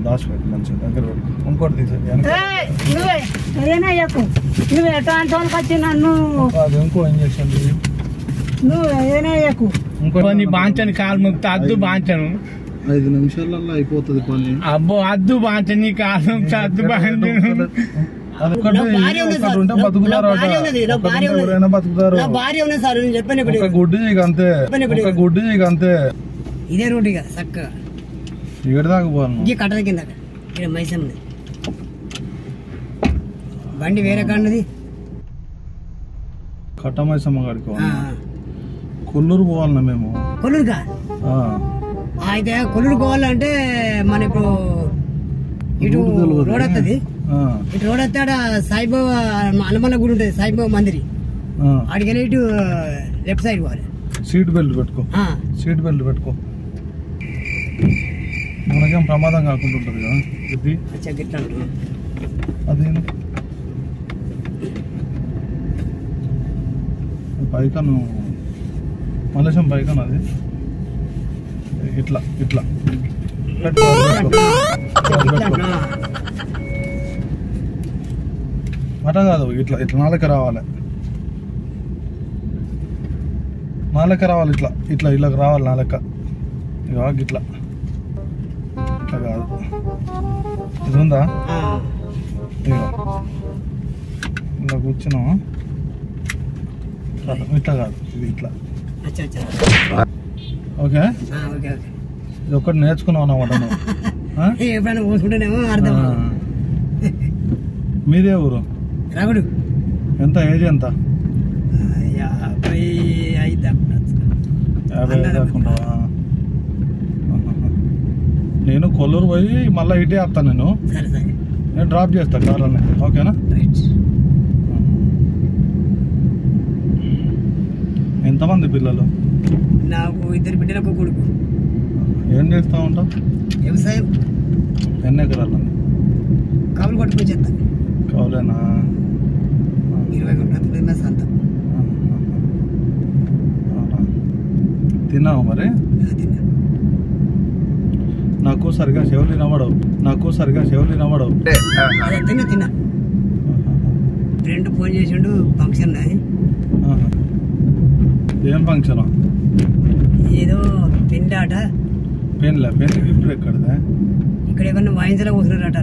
దాచిపెట్టు మంచిగా దగ్గర పెట్టుకో. ఇంకోటి నువ్వు ఎట్లా అంటానికి వచ్చి నన్ను అది ఇంకో ఇంజక్షన్ నువ్వు ఏదైనా చెయ్యకు. ఇంకో బాంచని కాలు ముక్తా అద్దు బాంచను 5 నిమిషాలలో అయిపోతుంది పని. అబ్బో అద్దు బాంచని కాలు ముక్తా అద్దు బాంచను. గుడ్డు అంతే ఇదే రోడ్డు ఇక చక్కగా ఏడు దాకా పోవాలి. కట్టద కింద మైసం బండి వేరే కాన్నది కట్ట మైసమ్మ కాడికి కొల్లూరు పోవాలన్నా మేము. కొల్లూరుగా అయితే కొల్లూరు పోవాలంటే మన ఇప్పుడు ఇటు రోడ్ వస్తుంది. ఇటు రోడ్ వస్తే ఆడ సాయిబాబా హనుమాన్ గుడి ఉంటుంది, సాయిబాబా మందిరి. అడిగి వెళ్ళి ఇటు లెఫ్ట్ సైడ్ పోవాలి. సీట్ బెల్ట్ పెట్టుకో, సీట్ బెల్ట్ పెట్టుకో. మనకేం ప్రమాదం కాకుండా ఉంటుంది కదా ఇది. అది పైకను మలేషం పైకను అది ఇట్లా ఇట్లా అట కాదు, ఇట్లా ఇట్లా నాలుక రావాలి, నాలుక రావాలి, ఇట్లా ఇట్లా ఇళ్ళకి రావాలి నాలుక. ఇక ఇట్లా ఇట్లా కాదు, ఇది ఉందా ఇక ఇలా కూర్చున్నామా, ఇట్లా కాదు ఇది ఇట్లా. ఓకే ఇది ఒక్కటి నేర్చుకున్నావు అన్నమాట నువ్వు. మీదే ఊరు? రాగుడు. ఎంత ఏజ్ ఎంత? 55 దాకుంటావా? నేను కొల్లూరు పోయి మళ్ళీ ఇటే వస్తాను. నేను డ్రాప్ చేస్తాను కార్లోనే, ఓకేనా? ఎంతమంది పిల్లలు? నాకు 2 బిడ్డలకు కొడుకు. ఏం చేస్తా ఉంటావు? వ్యవసాయం. ఎన్ని ఎకరాలు? కౌలు కొట్టుకుని చేస్తాను. కౌలేనా? 20 గుంటల సంత. తిన్నావు మరి? నాకు సరిగా చెవులు వినబడవు, తిన్నా. ఫ్రెండ్ ఫోన్ చేసిండు ఫంక్షన్. ఏం ఫంక్షన్? ఏదో పెళ్లి ఆట. పెళ్లి గిఫ్ట్ ఎక్కడదా? ఇక్కడ ఏమన్నా వాయించలా కూర్చున్నారట.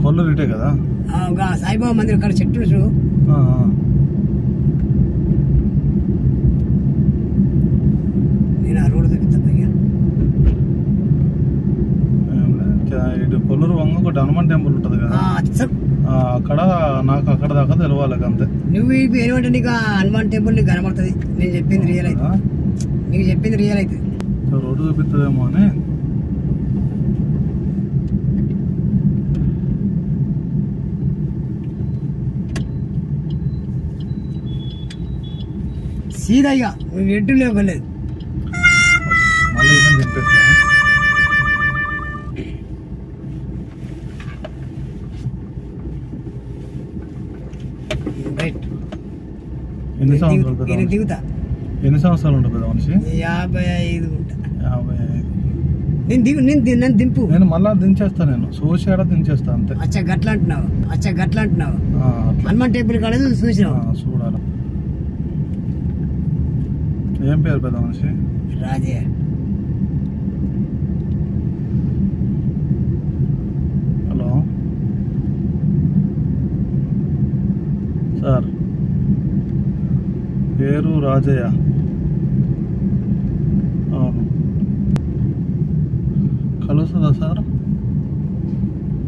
కొల్లూరు ఇటే కదా? సాయిబాబా మందిర్ అక్కడ చెట్టు చూ. నేను ఆ రోడ్డు చూపిస్తా. ఇటు కొల్లూరు వంగ ఒకటి హనుమాన్ టెంపుల్ ఉంటుంది కదా, అక్కడ నాకు అక్కడ దాకా తెలవాలి అంతే. నువ్వు ఏమంటే నీకు హనుమాన్ టెంపుల్ నీకు కనబడుతుంది. నేను చెప్పింది రియల్ అయితే, నీకు చెప్పింది రియల్ అయితే. రోడ్డు చూపిస్తుందేమో అని. సీదా ఇక నువ్వు ఎడ్డు లేవలేదు. మళ్ళీ చెప్పేస్తా. ఎన్ని సంవత్సరాలు ఉంటుంది పెద్ద మనిషి? 55 ఉంటా. 55. నేను దింపు. నేను మళ్ళా దించేస్తా, నేను సోషాడ దించేస్తా అంతే. గట్ల అంటున్నావు. హనుమాన్ టెంపుల్ కాడ చూసినావు? చూడాలి. ఏం పేరు పెద్ద మనిషి? రాజే. హలో సార్, పేరు రాజయ్య. అవును. కలుస్తుందా సార్?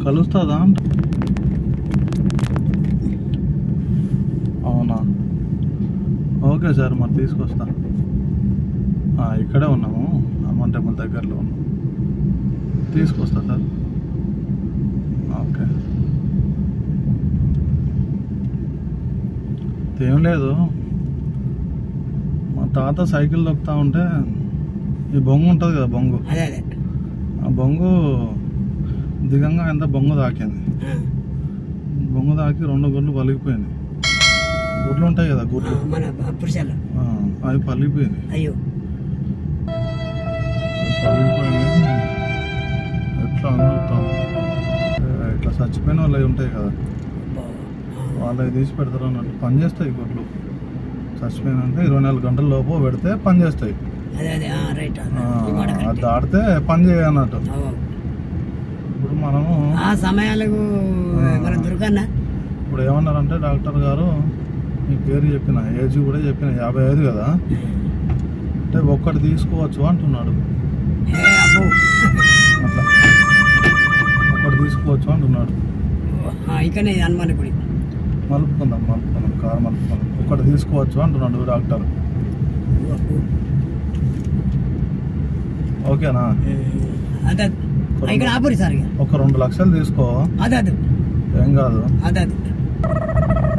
కలుస్తుందా అంట? అవునా, ఓకే సార్, మరి తీసుకొస్తా. ఇక్కడే ఉన్నాము, హనుమాన్ టెంపుల్ దగ్గరలో ఉన్నాము, తీసుకొస్తా సార్. ఓకే. ఏం లేదు, మా తాత సైకిల్ తొక్కుతా ఉంటే ఈ బొంగు ఉంటుంది కదా, బొంగు, ఆ బొంగు దిగంగా ఎంత బొంగు తాకింది. బొంగు తాకి 2 గుడ్లు పలిగిపోయింది. గుడ్లు ఉంటాయి కదా, గుడ్లు, అవి పలిగిపోయింది. పగిలిపోయింది. ఎట్లా అందుతాం ఇట్లా చచ్చిపోయిన వాళ్ళు ఉంటాయి కదా, వాళ్ళకి తీసి పెడతారు అన్నట్టు. పని చేస్తాయి గుడ్లు చచ్చిపోయినంటే 24 గంటల లోపు పెడితే పని చేస్తాయి. అది దాడితే పని చేయన్నట్టు. ఇప్పుడు మనము ఆ సమయాలకు దొరకన్నా. ఇప్పుడు ఏమన్నారంటే డాక్టర్ గారు, మీ పేరు చెప్పిన, ఏజ్ కూడా చెప్పిన, 55 కదా, అంటే ఒక్కటి తీసుకోవచ్చు అంటున్నాడు. అట్లా ఒక్కటి తీసుకోవచ్చు అంటున్నాడు. ఇక్కడ హనుమాన్ మలుపుకుందాం కారు మలుపుకుందాం, ఒక్కటి తీసుకోవచ్చు అంటున్నాడు డాక్టర్. ఓకేనా? ఒక 2 లక్షలు తీసుకో, ఏం కాదు.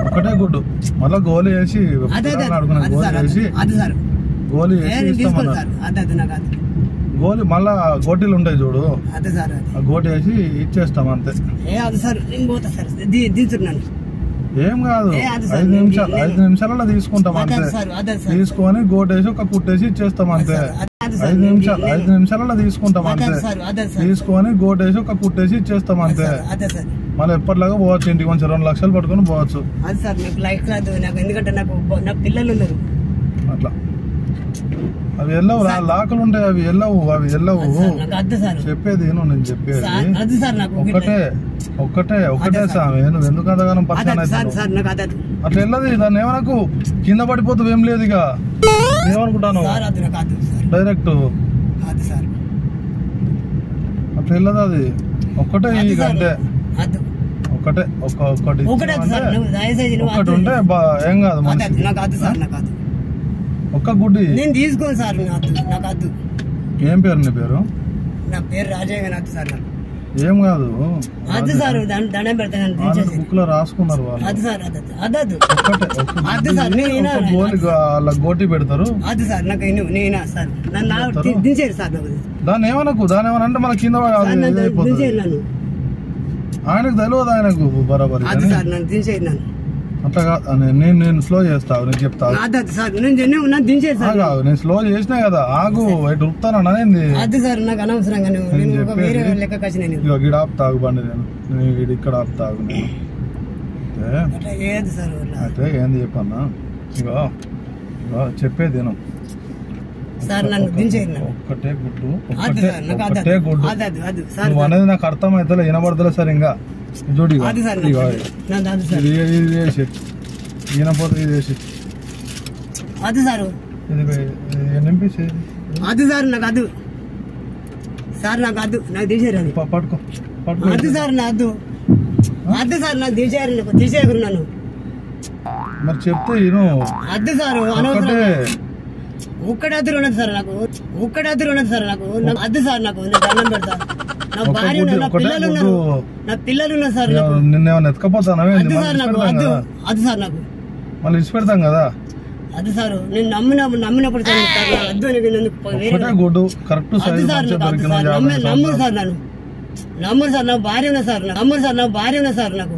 ఒకటే గుడ్డు, మళ్ళా గోళీ వేసి గోళీ వేసి ఇస్తామన్నారు. గోళీ మళ్ళా గోటీలు ఉంటాయి చూడు, ఆ గోటి వేసి ఇచ్చేస్తాం అంతే. ఏం కాదు, 5 నిమిషాలలో తీసుకుంటాం అంతే. తీసుకొని గోటేసి ఒక కుట్టేసి ఇచ్చేస్తాం అంతే. 5 నిమిషాలలో తీసుకుంటాం అంతే. తీసుకొని గోటేసి ఒక కుట్టేసి ఇచ్చేస్తాం అంతే. మళ్ళీ ఎప్పటిలాగా పోవచ్చు ఇంటికి, మంచి 2 లక్షలు పట్టుకొని పోవచ్చు. ఎందుకంటే నాకు పిల్లలు ఉన్నారు అట్లా. అవి వెళ్ళవు, లాకులు ఉంటాయి, అవి వెళ్ళవు. చెప్పేది నేను చెప్పేది ఒక్కటే సామి. నువ్వు ఎందుకు అంతగానం పచ్చని అట్లా వెళ్ళదు. దాన్ని ఏమనకు, కింద పడిపోతావు, ఏం లేదు. ఇక ఏమనుకుంటాను డైరెక్ట్ అట్లా వెళ్ళదు. అది ఒక్కటే ఇక అంటే ఒక్కటి ఉంటే ఏం కాదు. ఒక్క గుడ్డి నేను తీసుకోను సార్, నాకు వద్దు. ఏం పేరు నీ పేరు? నా పేరు రాజయ్య గారు సార్. ఏం కాదు, అది సార్ దండం పెడతాను, బుక్ లో రాసుకున్నారు వాళ్ళు. అది సార్ వాళ్ళ గోటి పెడతారు. అది సార్ నాకు నేనా సార్, నన్ను దించేది సార్. నాకు దాన్ని ఏమన్నా అంటే మన కింద ఆయనకు తెలియదు, ఆయనకు బరాబర్. అది సార్ నన్ను దించేది. నన్ను అట్లా నేను స్లో చేస్తావు, నేను చెప్తావు. నేను స్లో చేసినా కదా, ఆగు ఇటు ఉరుకుతానా ఏంది? గిడ ఆపుతాగు బండి, నేను ఇక్కడ ఆపుతాగు. అయితే ఏంది చెప్పన్నా, ఇగో చెప్పేది నేను. ఒక్కటే గుడ్డు నువ్వు అనేది నాకు అర్థం అవుతలే, వినబడతలే సార్. ఇంకా చూడు ఈయనపోతే ఇది వేసి అది సార్ నింపేసేది. అది సార్ నాకు అద్దు సార్, నాకు అద్దు, నాకు తీసేయాలి. పట్టుకో అది సార్ నా అద్దు, అది సార్ నాకు తీసేయాలి, తీసేయరు నన్ను. మరి చెప్తే నేను అద్దు సార్, ఒక్కటి అద్దరు ఉన్నది సార్ నాకు, ఒక్కటి అద్దరు ఉన్నది సార్ నాకు. అద్దు సార్, నాకు దండం పెడతా. నా భార్య నా పిల్లలు ఉన్నారు, నా పిల్లలు ఉన్నారు సార్. నిన్నేమన్నా ఎత్తుకపోతానా? అది సార్ నాకు అద్దు, అది సార్ నాకు మళ్ళీ ఇచ్చి పెడతాం కదా. అది సార్ నేను నమ్మినప్పుడు కరెక్ట్ నమ్మరు సార్, నన్ను నమ్మరు సార్. నా భార్య ఉన్నా సార్, నమ్మరు సార్, నా భార్య ఉన్నా సార్. నాకు